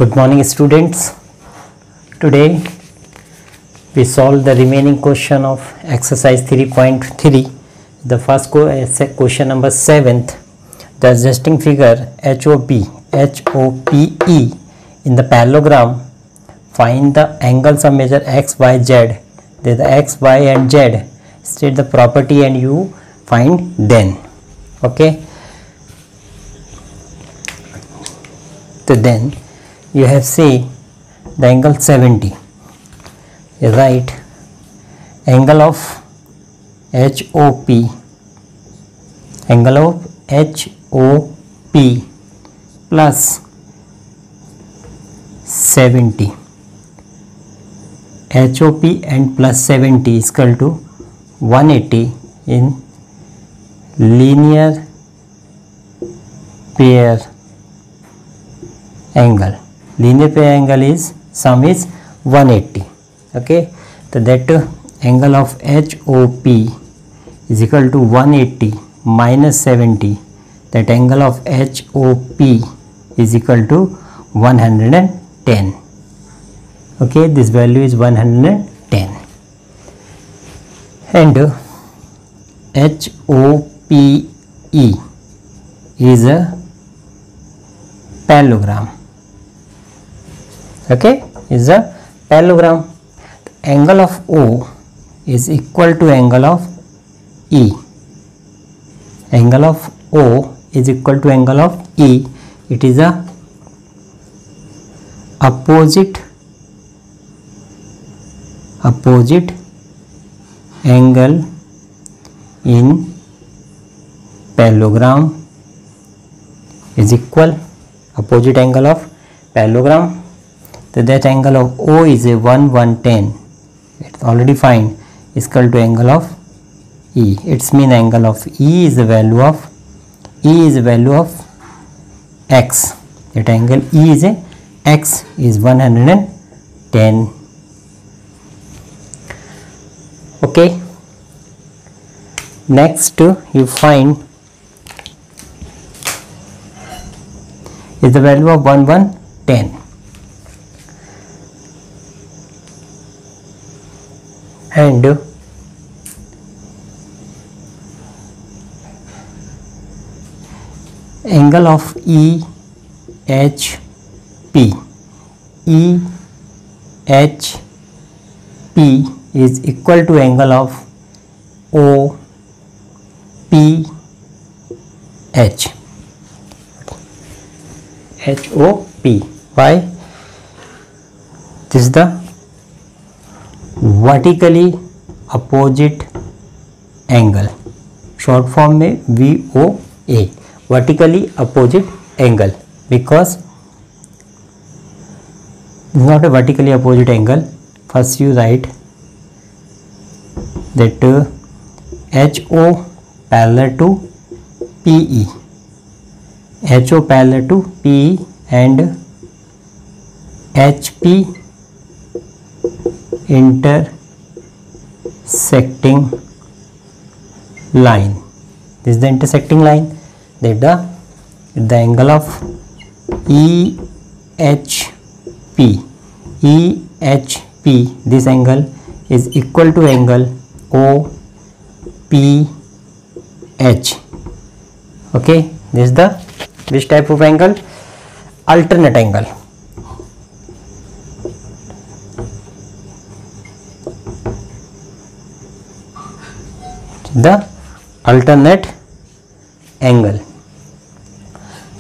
Good morning students. Today we solve the remaining question of exercise 3.3. The first question number 7th. The adjusting figure HOPE in the parallelogram. Find the angles of measure X, Y, Z. The X, Y and Z. State the property and you find then. Okay. So then you have say the angle 70. Right. Angle of HOP. Angle of HOP plus 70. HOP and plus 70 is equal to 180 in linear pair angle. Linear pair angle is sum is 180. Okay, so that angle of HOP is equal to 180 minus 70. That angle of HOP is equal to 110. Okay, this value is 110. And HOPE is a parallelogram. Okay, is a parallelogram. Angle of O is equal to angle of E. Angle of O is equal to angle of E. It is a opposite angle in parallelogram is equal opposite angle of parallelogram. So that angle of O is a 110. It's already find is equal to angle of E. Its mean angle of E is the value of X. That angle E is a X is 110. Okay. Next you find is the value of 110. And angle of EHP is equal to angle of OPH. HOP. Why? This is the vertically opposite angle. Short form में VOA. Vertically opposite angle, because this is not a vertically opposite angle. First you write that HO parallel to PE. HO parallel to PE and HP intersecting line. This is the intersecting line. That the angle of EHP, this angle is equal to angle OPH. Okay, this is the which type of angle? Alternate angle. The alternate angle.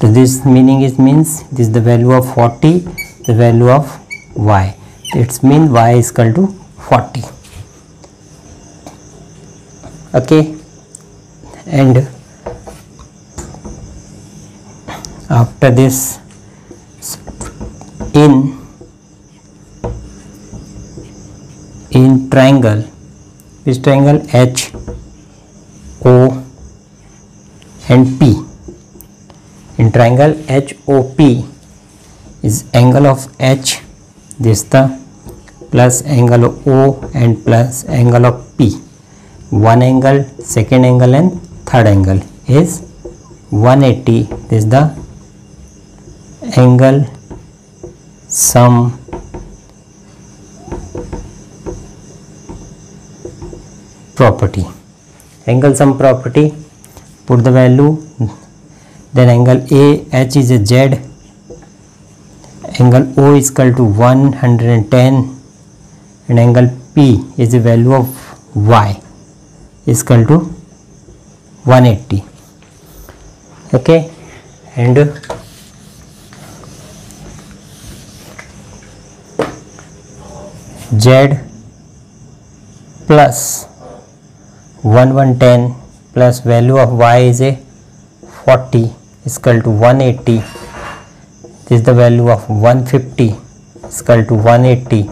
So this meaning is means this is the value of 40, the value of y. Its mean y is equal to 40. Okay, and after this in triangle, which triangle? H, O and P. In triangle HOP is angle of H, this the plus angle of O and plus angle of P. One angle, second angle and third angle is 180. This is the angle sum property. Angle sum property, put the value, then angle AH is a Z, angle O is equal to 110, and angle P is the value of Y is equal to 180. Okay, and Z plus 1110 plus value of Y is a 40 is equal to 180. This is the value of 150 is equal to 180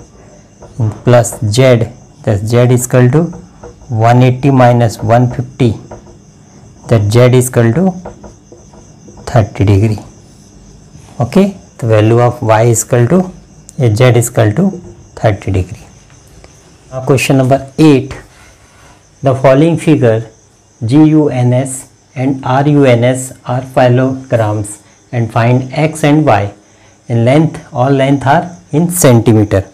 plus Z, that Z is equal to 180 minus 150, that Z is equal to 30 degree. Okay, the value of Y is equal to Z is equal to 30 degree. Now question number 8. The following figure GUNS and RUNS are parallelograms and find X and Y in length. All length are in centimeter.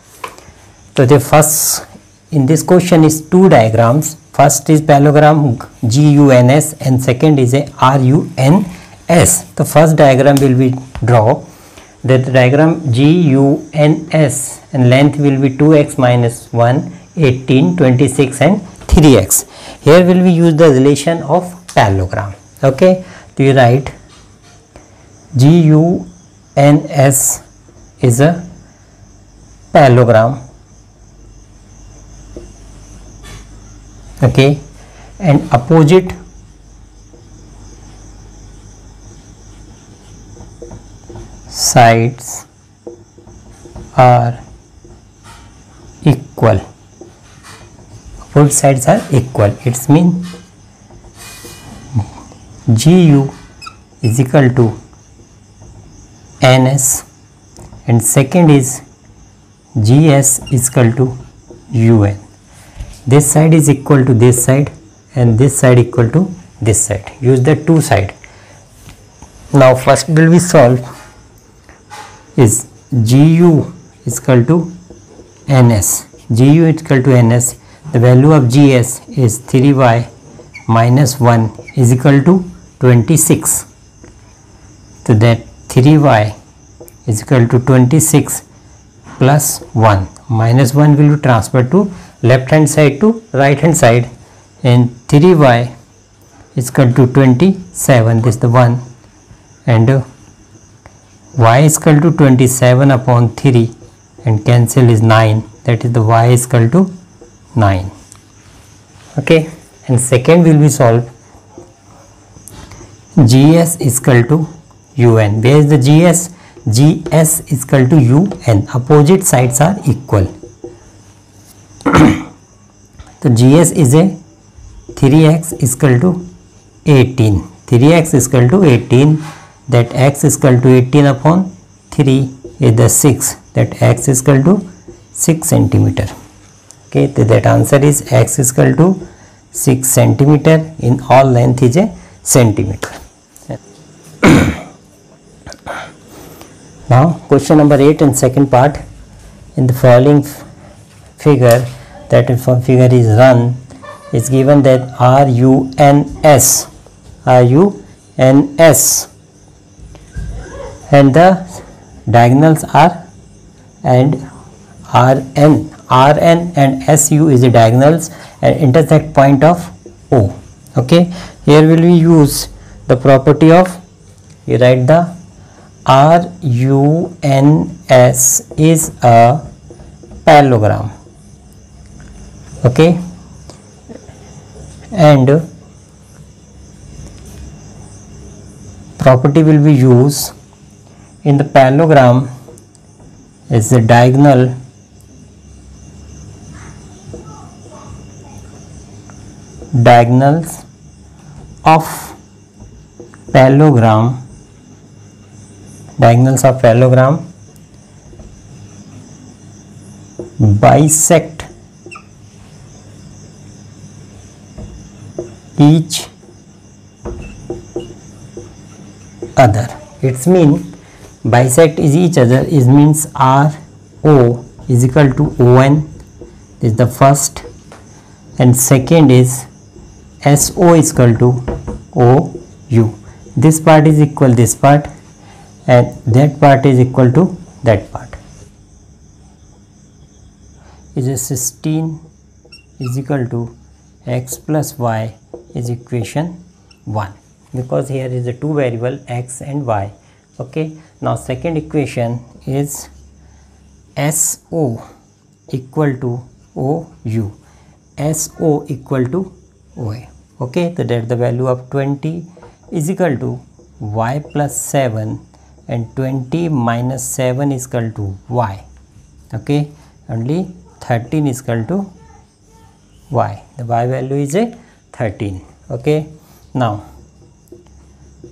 So the first in this question is two diagrams. First is parallelogram GUNS and second is a RUNS. The first diagram will be draw. The diagram GUNS and length will be 2x minus 1, 18, 26 and 3x. Here will we use the relation of parallelogram. Okay, do you write GUNS is a parallelogram, okay, and opposite sides are equal. Both sides are equal. It's mean GU is equal to NS and second is GS is equal to UN. This side is equal to this side and this side equal to this side. Use the two side. Now first will we solve is GU is equal to NS. GU is equal to NS. The value of GS is 3y minus 1 is equal to 26. So that 3y is equal to 26 plus 1. Minus 1 will be transferred to left hand side to right hand side, and 3y is equal to 27. This is the 1, and y is equal to 27 upon 3 and cancel is 9. That is the y is equal to 9. Okay, and second will be solved. GS is equal to UN. Where is the GS? GS is equal to UN. Opposite sides are equal. So GS is a 3x is equal to 18. 3x is equal to 18. That x is equal to 18 upon 3 is the 6. That x is equal to 6 centimeter. Okay, so that answer is x is equal to 6 centimeter. In all length is a centimeter. Now question number 8 and second part. In the following figure, that figure is run, is given that RUNS and the diagonals are and RN and SU is the diagonals and intersect point of O. Okay, here will we use the property of, you write the RUNS is a parallelogram. Okay, and property will be used in the parallelogram is the diagonals of parallelogram bisect each other. It's mean bisect is each other is means RO is equal to ON, this is the first, and second is SO is equal to OU. This part is equal this part and that part is equal to that part. Is a 16 is equal to x plus y is equation 1, because here is the two variable x and y. Okay, now second equation is SO equal to OU, SO equal to OA. Okay, so that the value of 20 is equal to y plus 7 and 20 minus 7 is equal to y. Okay, only 13 is equal to y. The y value is a 13. Okay, now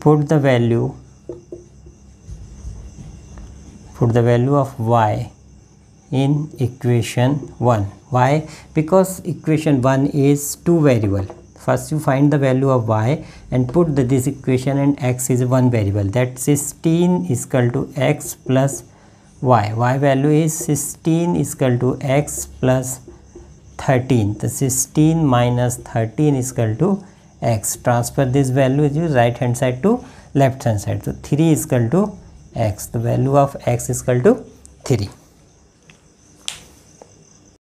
put the value of y in equation 1. Why? Because equation 1 is two variable. First you find the value of y and put this equation, and x is one variable. That 16 is equal to x plus y. Y value is 16 is equal to x plus 13. The 16 minus 13 is equal to x. Transfer this value is right hand side to left hand side. So 3 is equal to x. The value of x is equal to 3.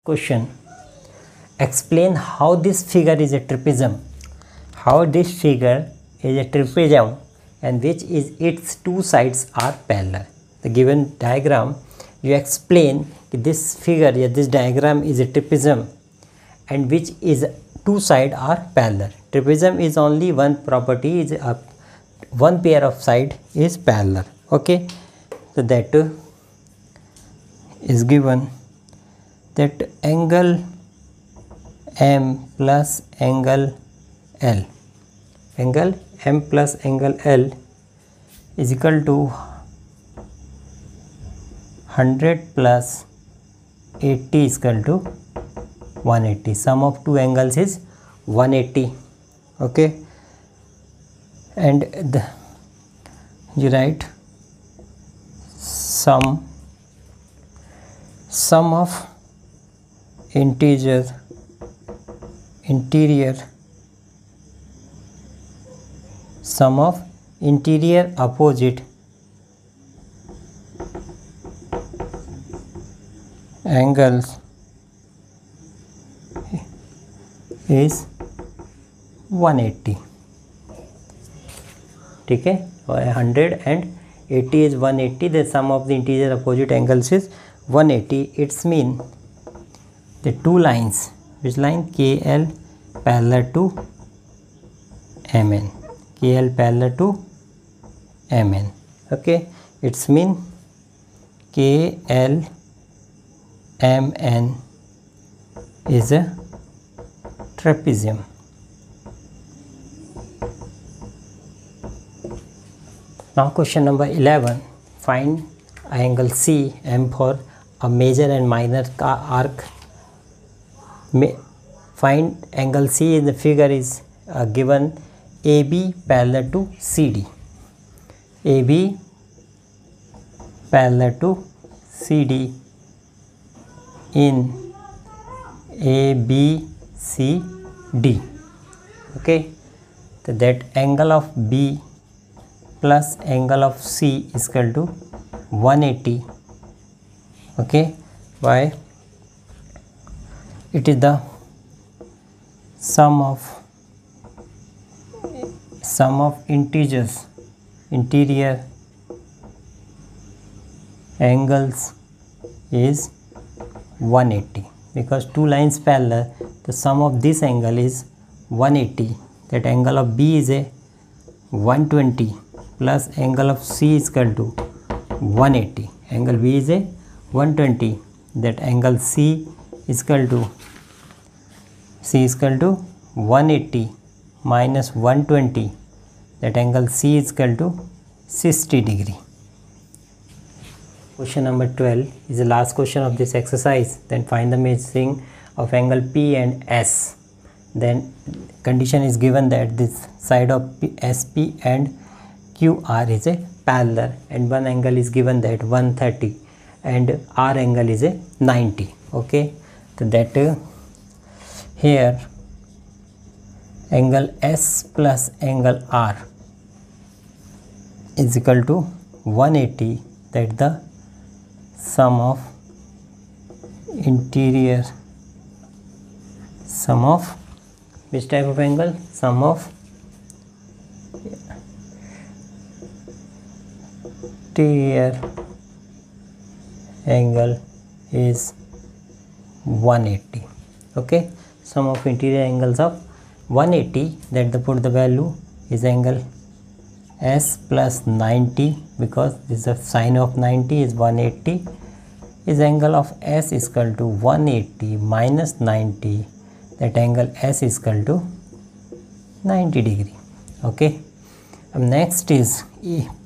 Question: explain how this figure is a trapezium. How this figure is a trapezium and which is its two sides are parallel. The given diagram, you explain this figure, this diagram is a trapezium and which is two sides are parallel. Trapezium is only one property, is one pair of side is parallel. Okay, so that is given that angle M plus angle L, angle M plus angle L is equal to 100 plus 80 is equal to 180. Sum of two angles is 180. Okay, and you write sum of interior sum of interior opposite angles is 180. ठीक है, 100 and 80 is 180. The sum of the interior opposite angles is 180. It's mean the two lines, which line? KL parallel to MN, KL parallel to MN. Okay, it's mean KL MN is a trapezium. Now question number 11, find angle CM for a major and minor arc. Find angle C in the figure is given AB parallel to CD. AB parallel to CD in ABCD. Okay, so that angle of B plus angle of C is equal to 180. Okay, why? It is the sum of interior angles is 180, because two lines parallel, the sum of this angle is 180. That angle of B is a 120 plus angle of C is equal to 180. Angle B is a 120. That angle C is equal to 180 minus 120. That angle C is equal to 60 degree. Question number 12 is the last question of this exercise. Then find the measuring of angle P and S. Then condition is given that this side of SP and QR is a parallel and one angle is given that 130 and R angle is a 90. Okay, so that here angle S plus angle R is equal to 180, that the sum of interior, sum of which type of angle, sum of interior angle is 180. Okay, sum of interior angles of 180, that the put the value is angle S plus 90, because this is the sine of 90 is 180, is angle of S is equal to 180 minus 90, that angle S is equal to 90 degree. Okay, next is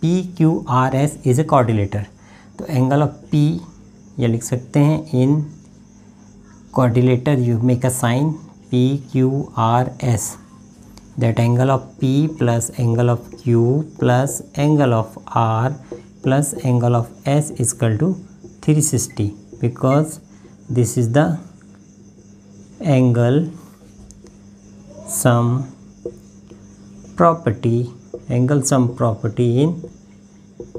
PQRS is a quadrilateral, तो angle of P ये लिख सकते हैं इन quadrilateral you make a sign PQRS, that angle of P plus angle of Q plus angle of R plus angle of S is equal to 360, because this is the angle sum property, angle sum property in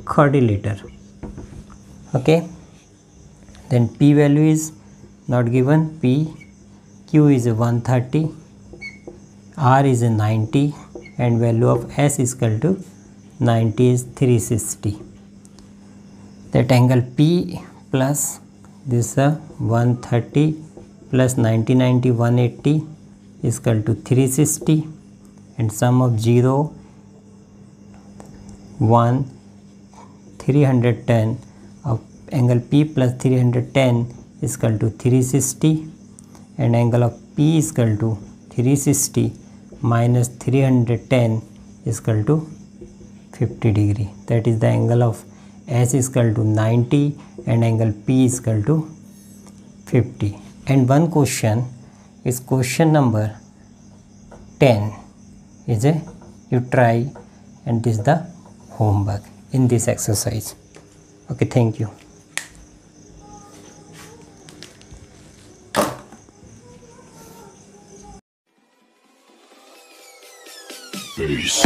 quadrilateral. Okay, then P value is not given, Q is a 130, R is a 90 and value of S is equal to 90 is 360, that angle P plus this 130 plus 90 180 is equal to 360, and sum of 0 1 310 of angle P plus 310 is equal to 360, and angle of P is equal to 360 minus 310 is equal to 50 degree, that is the angle of S is equal to 90 and angle P is equal to 50. And one question is question number 10 is a you try, and this is the homework in this exercise. Okay, thank you. Peace.